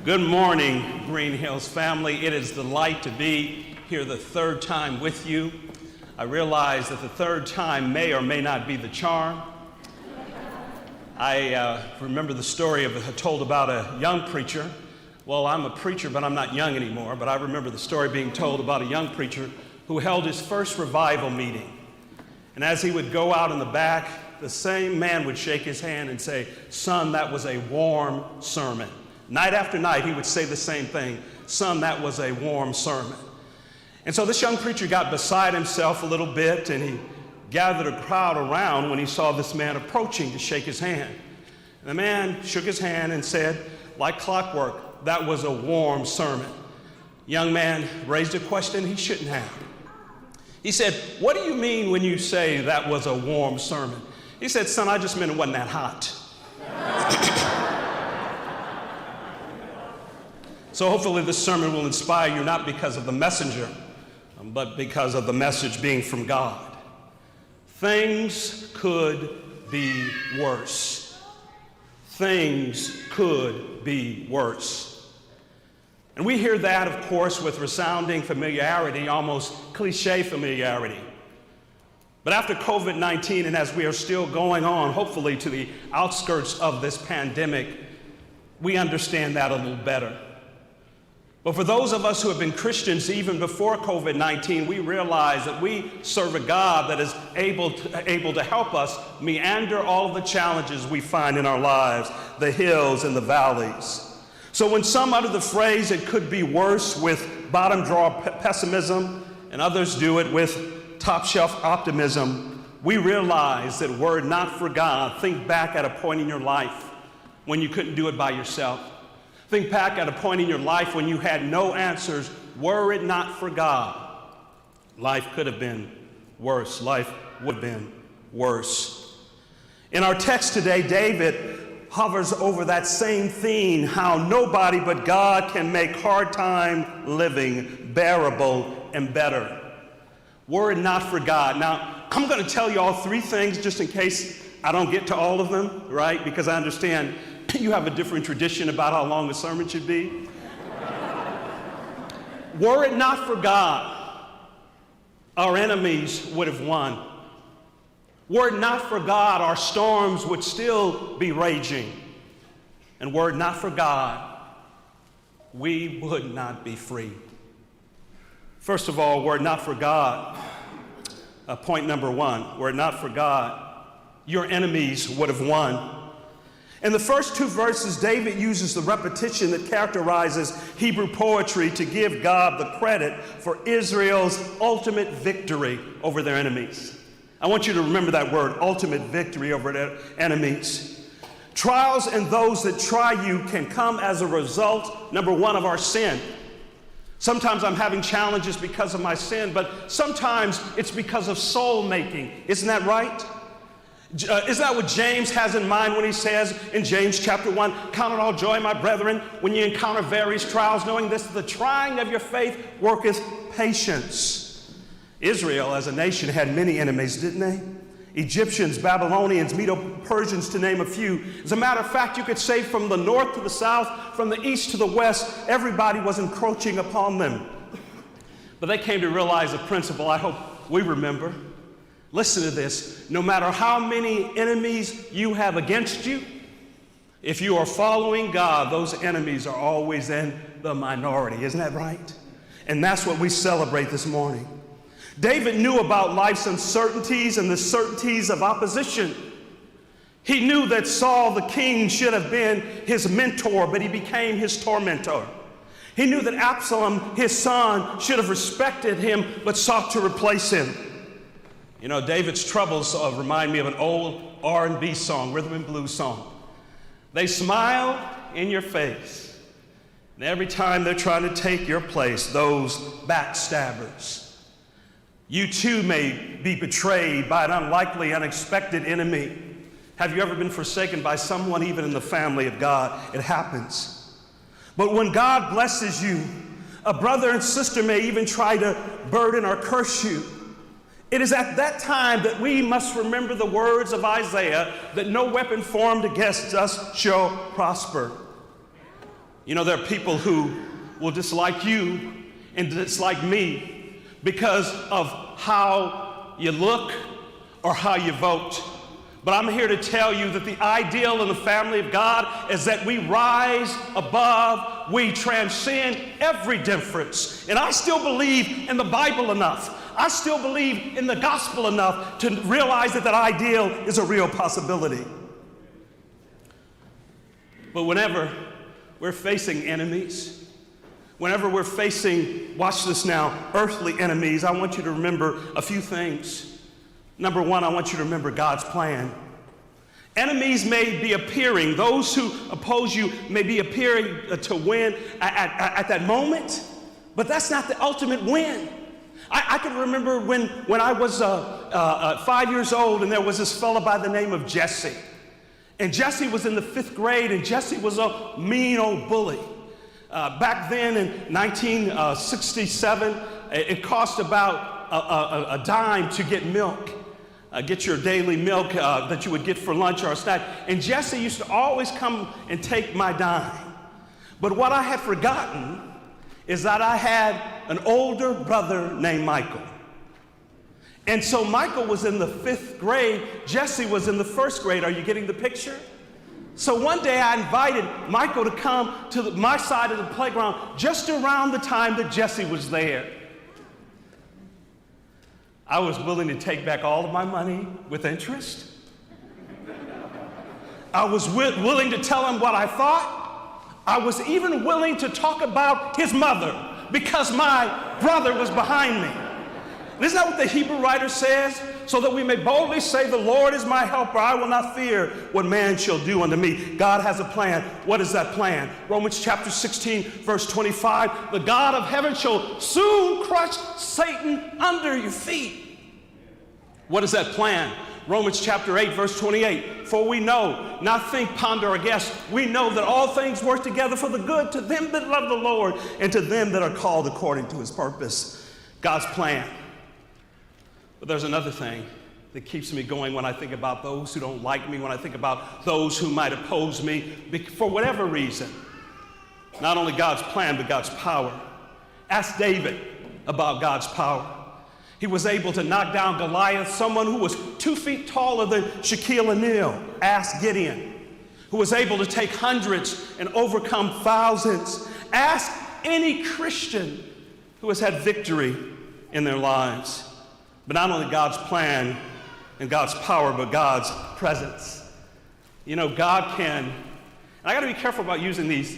Good morning, Green Hills family. It is a delight to be here the third time with you. I realize that the third time may or may not be the charm. I remember the story told about a young preacher. Well, I'm a preacher, but I'm not young anymore, but I remember the story being told about a young preacher who held his first revival meeting. And as he would go out in the back, the same man would shake his hand and say, "Son, that was a warm sermon." Night after night, he would say the same thing, "Son, that was a warm sermon." And so this young preacher got beside himself a little bit, and he gathered a crowd around when he saw this man approaching to shake his hand. And the man shook his hand and said, like clockwork, "That was a warm sermon." Young man raised a question he shouldn't have. He said, "What do you mean when you say that was a warm sermon?" He said, "Son, I just meant it wasn't that hot." So hopefully this sermon will inspire you not because of the messenger, but because of the message being from God. Things could be worse. Things could be worse. And we hear that, of course, with resounding familiarity, almost cliche familiarity. But after COVID-19, and as we are still going on, hopefully to the outskirts of this pandemic, we understand that a little better. But for those of us who have been Christians even before COVID-19, we realize that we serve a God that is able to help us meander all of the challenges we find in our lives, the hills and the valleys. So when some utter the phrase, "It could be worse," with bottom drawer pessimism, and others do it with top shelf optimism, we realize that were it not for God, think back at a point in your life when you couldn't do it by yourself. Think back at a point in your life when you had no answers. Were it not for God, life could have been worse. Life would have been worse. In our text today, David hovers over that same theme, how nobody but God can make hard time living bearable and better. Were it not for God. Now, I'm going to tell you all three things just in case I don't get to all of them, right? Because I understand you have a different tradition about how long a sermon should be. Were it not for God, our enemies would have won. Were it not for God, our storms would still be raging. And were it not for God, we would not be free. First of all, were it not for God, point number one, were it not for God, your enemies would have won. In the first two verses, David uses the repetition that characterizes Hebrew poetry to give God the credit for Israel's ultimate victory over their enemies. I want you to remember that word, ultimate victory over their enemies. Trials and those that try you can come as a result, number one, of our sin. Sometimes I'm having challenges because of my sin, but sometimes it's because of soul making. Isn't that right? Isn't that what James has in mind when he says in James chapter 1, "Count it all joy, my brethren, when you encounter various trials, knowing this, the trying of your faith worketh patience." Israel as a nation had many enemies, didn't they? Egyptians, Babylonians, Medo-Persians, to name a few. As a matter of fact, you could say from the north to the south, from the east to the west, everybody was encroaching upon them. But they came to realize a principle I hope we remember. Listen to this. No matter how many enemies you have against you, if you are following God, those enemies are always in the minority. Isn't that right? And that's what we celebrate this morning. David knew about life's uncertainties and the certainties of opposition. He knew that Saul the king should have been his mentor, but he became his tormentor. He knew that Absalom, his son, should have respected him, but sought to replace him. You know, David's troubles remind me of an old R&B song, rhythm and blues song. They smile in your face, and every time they're trying to take your place, those backstabbers. You too may be betrayed by an unlikely, unexpected enemy. Have you ever been forsaken by someone, even in the family of God? It happens. But when God blesses you, a brother and sister may even try to burden or curse you. It is at that time that we must remember the words of Isaiah that no weapon formed against us shall prosper. You know, there are people who will dislike you and dislike me because of how you look or how you vote. But I'm here to tell you that the ideal in the family of God is that we rise above, we transcend every difference. And I still believe in the Bible enough. I still believe in the gospel enough to realize that that ideal is a real possibility. But whenever we're facing enemies, whenever we're facing, watch this now, earthly enemies, I want you to remember a few things. Number one, I want you to remember God's plan. Enemies may be appearing, those who oppose you may be appearing to win at that moment, but that's not the ultimate win. I can remember when I was 5 years old, and there was this fellow by the name of Jesse. And Jesse was in the 5th grade, and Jesse was a mean old bully. Back then in 1967, it cost about a dime to get milk. Get your daily milk that you would get for lunch or a snack. And Jesse used to always come and take my dime. But what I had forgotten is that I had an older brother named Michael. And so Michael was in the 5th grade, Jesse was in the 1st grade. Are you getting the picture? So one day I invited Michael to come to my side of the playground just around the time that Jesse was there. I was willing to take back all of my money with interest. I was willing to tell him what I thought. I was even willing to talk about his mother because my brother was behind me. Isn't that what the Hebrew writer says? So that we may boldly say, the Lord is my helper. I will not fear what man shall do unto me. God has a plan. What is that plan? Romans chapter 16, verse 25. The God of heaven shall soon crush Satan under your feet. What is that plan? Romans chapter 8, verse 28. For we know, not think, ponder, or guess, we know that all things work together for the good to them that love the Lord and to them that are called according to his purpose. God's plan. But there's another thing that keeps me going when I think about those who don't like me, when I think about those who might oppose me for whatever reason. Not only God's plan, but God's power. Ask David about God's power. He was able to knock down Goliath, someone who was 2 feet taller than Shaquille O'Neal. Ask Gideon, who was able to take hundreds and overcome thousands. Ask any Christian who has had victory in their lives. But not only God's plan and God's power, but God's presence. You know, God can, and I got to be careful about using these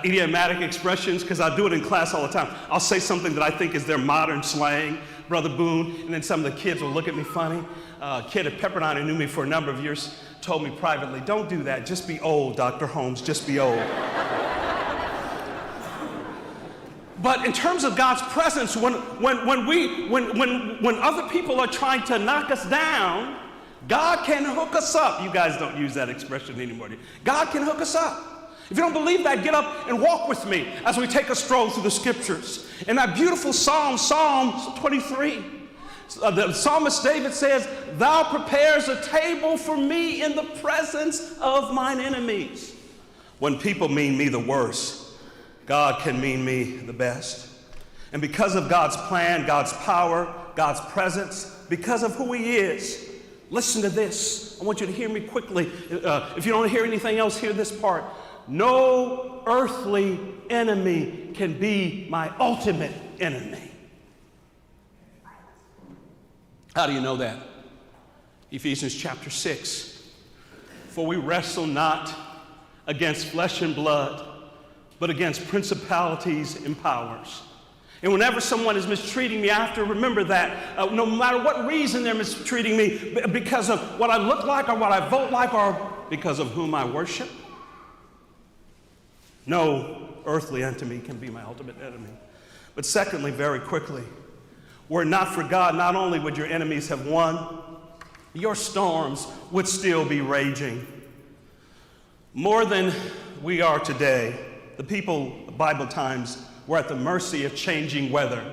idiomatic expressions because I do it in class all the time. I'll say something that I think is their modern slang, Brother Boone, and then some of the kids will look at me funny. A kid at Pepperdine who knew me for a number of years told me privately, don't do that, just be old, Dr. Holmes, just be old. But in terms of God's presence, when other people are trying to knock us down, God can hook us up. You guys don't use that expression anymore. God can hook us up. If you don't believe that, get up and walk with me as we take a stroll through the scriptures. In that beautiful psalm, Psalm 23, the psalmist David says, thou prepares a table for me in the presence of mine enemies. When people mean me the worst, God can mean me the best. And because of God's plan, God's power, God's presence, because of who he is, listen to this. I want you to hear me quickly. If you don't hear anything else, hear this part. No earthly enemy can be my ultimate enemy. How do you know that? Ephesians chapter 6. For we wrestle not against flesh and blood, but against principalities and powers. And whenever someone is mistreating me, I have to remember that no matter what reason they're mistreating me, because of what I look like or what I vote like or because of whom I worship, no earthly enemy can be my ultimate enemy. But secondly, very quickly, were it not for God, not only would your enemies have won, your storms would still be raging. More than we are today, the people of Bible times were at the mercy of changing weather.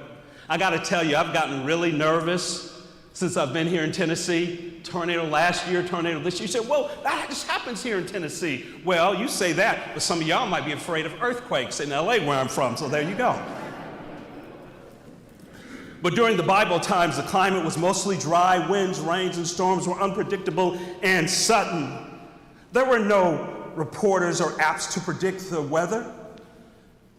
I got to tell you, I've gotten really nervous since I've been here in Tennessee tornado last year, tornado this year. You say, well, that just happens here in Tennessee. Well, you say that, but some of y'all might be afraid of earthquakes in LA where I'm from, so there you go. But during the Bible times, the climate was mostly dry. Winds, rains, and storms were unpredictable and sudden. There were no reporters or apps to predict the weather.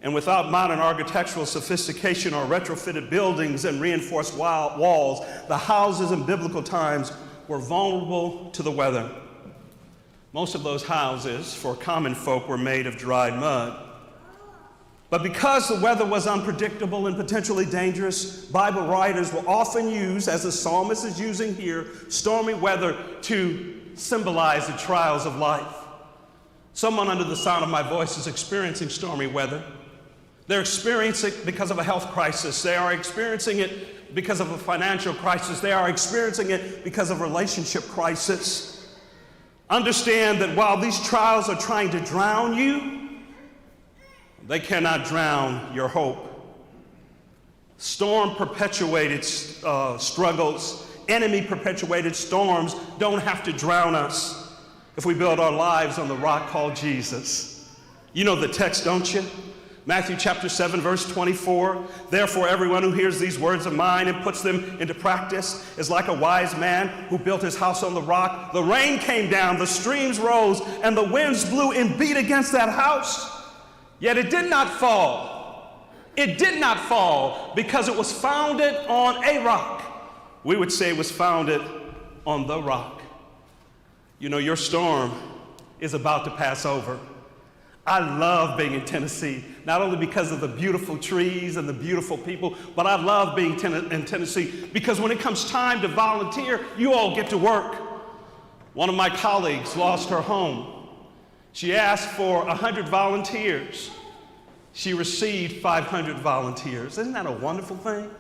And without modern architectural sophistication or retrofitted buildings and reinforced walls, the houses in biblical times were vulnerable to the weather. Most of those houses, for common folk, were made of dried mud. But because the weather was unpredictable and potentially dangerous, Bible writers will often use, as the psalmist is using here, stormy weather to symbolize the trials of life. Someone under the sound of my voice is experiencing stormy weather. They're experiencing it because of a health crisis. They are experiencing it because of a financial crisis. They are experiencing it because of a relationship crisis. Understand that while these trials are trying to drown you, they cannot drown your hope. Storm-perpetuated struggles, enemy-perpetuated storms don't have to drown us if we build our lives on the rock called Jesus. You know the text, don't you? Matthew chapter 7, verse 24. Therefore, everyone who hears these words of mine and puts them into practice is like a wise man who built his house on the rock. The rain came down, the streams rose, and the winds blew and beat against that house. Yet it did not fall. It did not fall because it was founded on a rock. We would say it was founded on the rock. You know, your storm is about to pass over. I love being in Tennessee, not only because of the beautiful trees and the beautiful people, but I love being in Tennessee because when it comes time to volunteer, you all get to work. One of my colleagues lost her home. She asked for 100 volunteers. She received 500 volunteers. Isn't that a wonderful thing?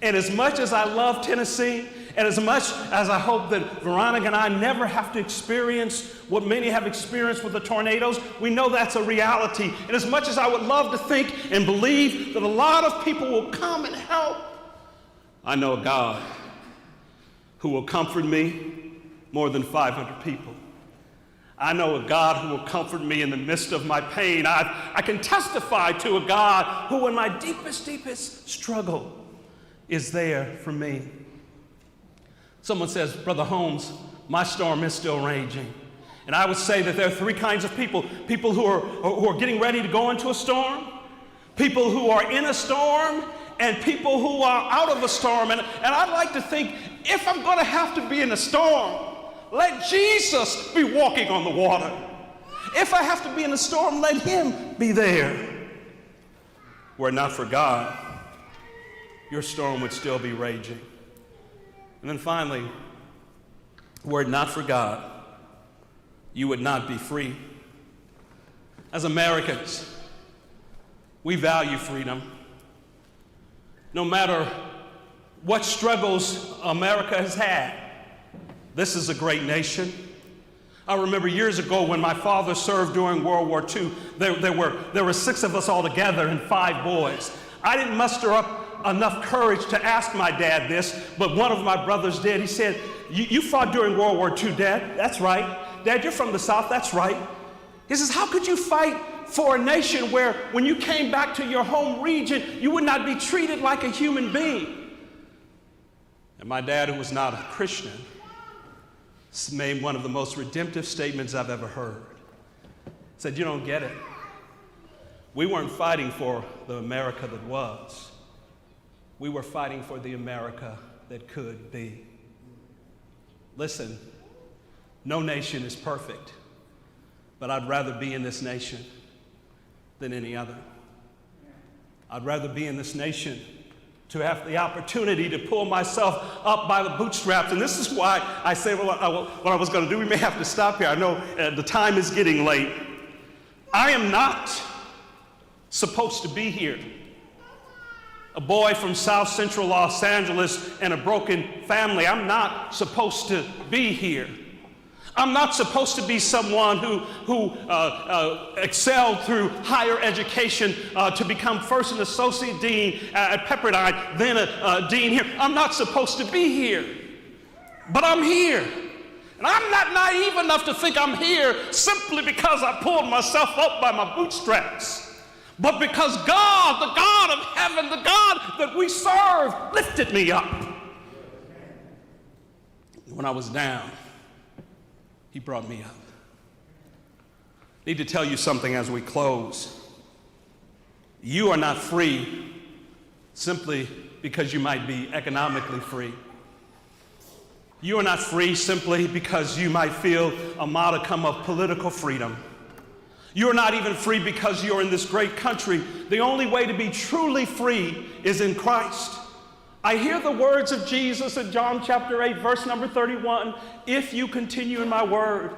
And as much as I love Tennessee, and as much as I hope that Veronica and I never have to experience what many have experienced with the tornadoes, we know that's a reality. And as much as I would love to think and believe that a lot of people will come and help, I know a God who will comfort me more than 500 people. I know a God who will comfort me in the midst of my pain. I can testify to a God who in my deepest struggle is there for me. Someone says, Brother Holmes, my storm is still raging. And I would say that there are three kinds of people. People who are getting ready to go into a storm, people who are in a storm, and people who are out of a storm. And I'd like to think, if I'm going to have to be in a storm, let Jesus be walking on the water. If I have to be in a storm, let him be there. Were it not for God, your storm would still be raging. And then finally, were it not for God, you would not be free. As Americans, we value freedom. No matter what struggles America has had, this is a great nation. I remember years ago when my father served during World War II, there were 6 of us all together and 5 boys. I didn't muster up enough courage to ask my dad this, but one of my brothers did. He said, you fought during World War II, Dad? That's right. Dad, you're from the South? That's right. He says, how could you fight for a nation where when you came back to your home region, you would not be treated like a human being? And my dad, who was not a Christian, made one of the most redemptive statements I've ever heard. He said, you don't get it. We weren't fighting for the America that was. We were fighting for the America that could be. Listen, no nation is perfect, but I'd rather be in this nation than any other. I'd rather be in this nation to have the opportunity to pull myself up by the bootstraps. And this is why I say what I was going to do. We may have to stop here. I know the time is getting late. I am not supposed to be here. A boy from South Central Los Angeles and a broken family. I'm not supposed to be here. I'm not supposed to be someone who excelled through higher education to become first an associate dean at Pepperdine, then a dean here. I'm not supposed to be here, but I'm here. And I'm not naive enough to think I'm here simply because I pulled myself up by my bootstraps, but because God, the God of heaven, the God that we serve, lifted me up. When I was down, he brought me up. I need to tell you something as we close. You are not free simply because you might be economically free. You are not free simply because you might feel a modicum of political freedom. You are not even free because you're in this great country. The only way to be truly free is in Christ. I hear the words of Jesus in John chapter 8, verse number 31. If you continue in my word,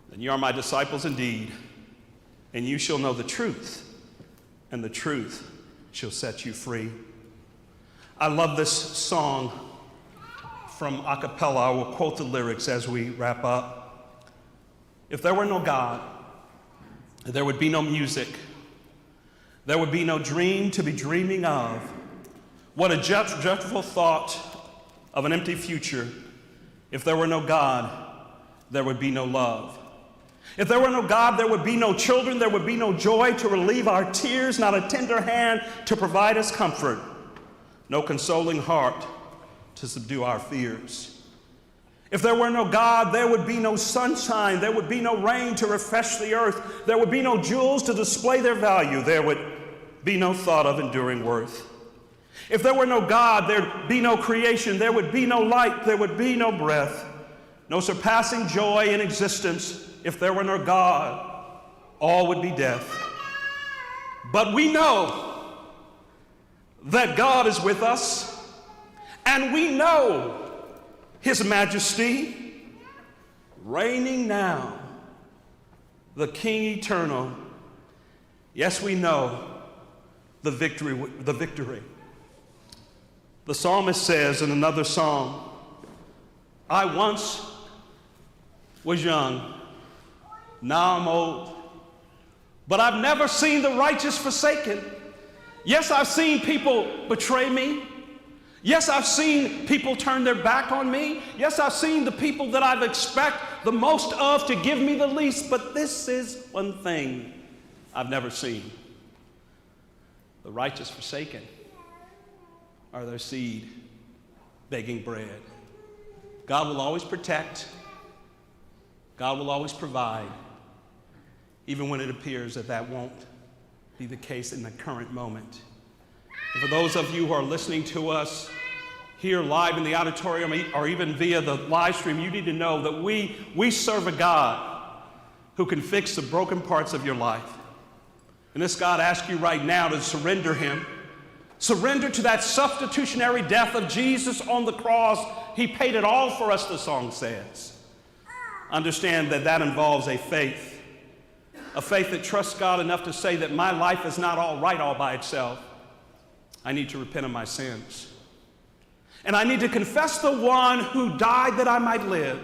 then you are my disciples indeed, and you shall know the truth, and the truth shall set you free. I love this song from a cappella. I will quote the lyrics as we wrap up. If there were no God, there would be no music. There would be no dream to be dreaming of. What a dreadful thought of an empty future. If there were no God, there would be no love. If there were no God, there would be no children, there would be no joy to relieve our tears, not a tender hand to provide us comfort, no consoling heart to subdue our fears. If there were no God, there would be no sunshine, there would be no rain to refresh the earth, there would be no jewels to display their value, there would be no thought of enduring worth. If there were no God, there'd be no creation, there would be no light, there would be no breath, no surpassing joy in existence. If there were no God, all would be death. But we know that God is with us, and we know His majesty reigning now, the King eternal. Yes, we know the victory. The psalmist says in another psalm, I once was young, now I'm old, but I've never seen the righteous forsaken. Yes, I've seen people betray me. Yes, I've seen people turn their back on me. Yes, I've seen the people that I expect the most of to give me the least, but this is one thing I've never seen. The righteous forsaken, or their seed begging bread. God will always protect. God will always provide, even when it appears that that won't be the case in the current moment. And for those of you who are listening to us here live in the auditorium or even via the live stream, you need to know that we serve a God who can fix the broken parts of your life. And this God asks you right now to surrender Him. Surrender to that substitutionary death of Jesus on the cross. He paid it all for us, the song says. Understand that that involves a faith that trusts God enough to say that my life is not all right all by itself. I need to repent of my sins. And I need to confess the one who died that I might live,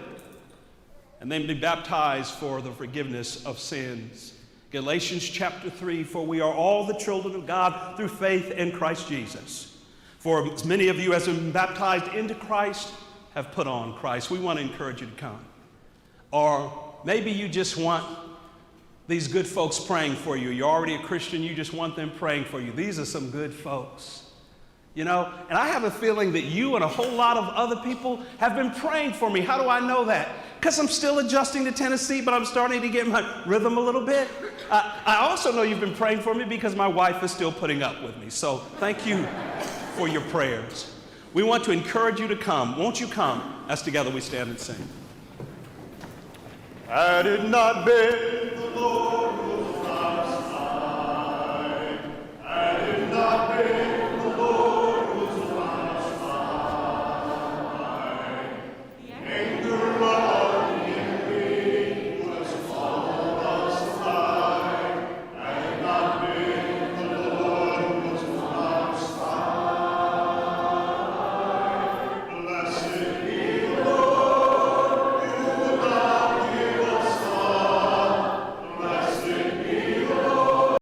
and then be baptized for the forgiveness of sins. Galatians chapter 3, for we are all the children of God through faith in Christ Jesus. For as many of you as have been baptized into Christ have put on Christ. We want to encourage you to come. Or maybe you just want these good folks praying for you. You're already a Christian, you just want them praying for you. These are some good folks. You know, and I have a feeling that you and a whole lot of other people have been praying for me. How do I know that? Because I'm still adjusting to Tennessee, but I'm starting to get my rhythm a little bit. I also know you've been praying for me because my wife is still putting up with me. So thank you for your prayers. We want to encourage you to come. Won't you come as together we stand and sing? I did not beg the Lord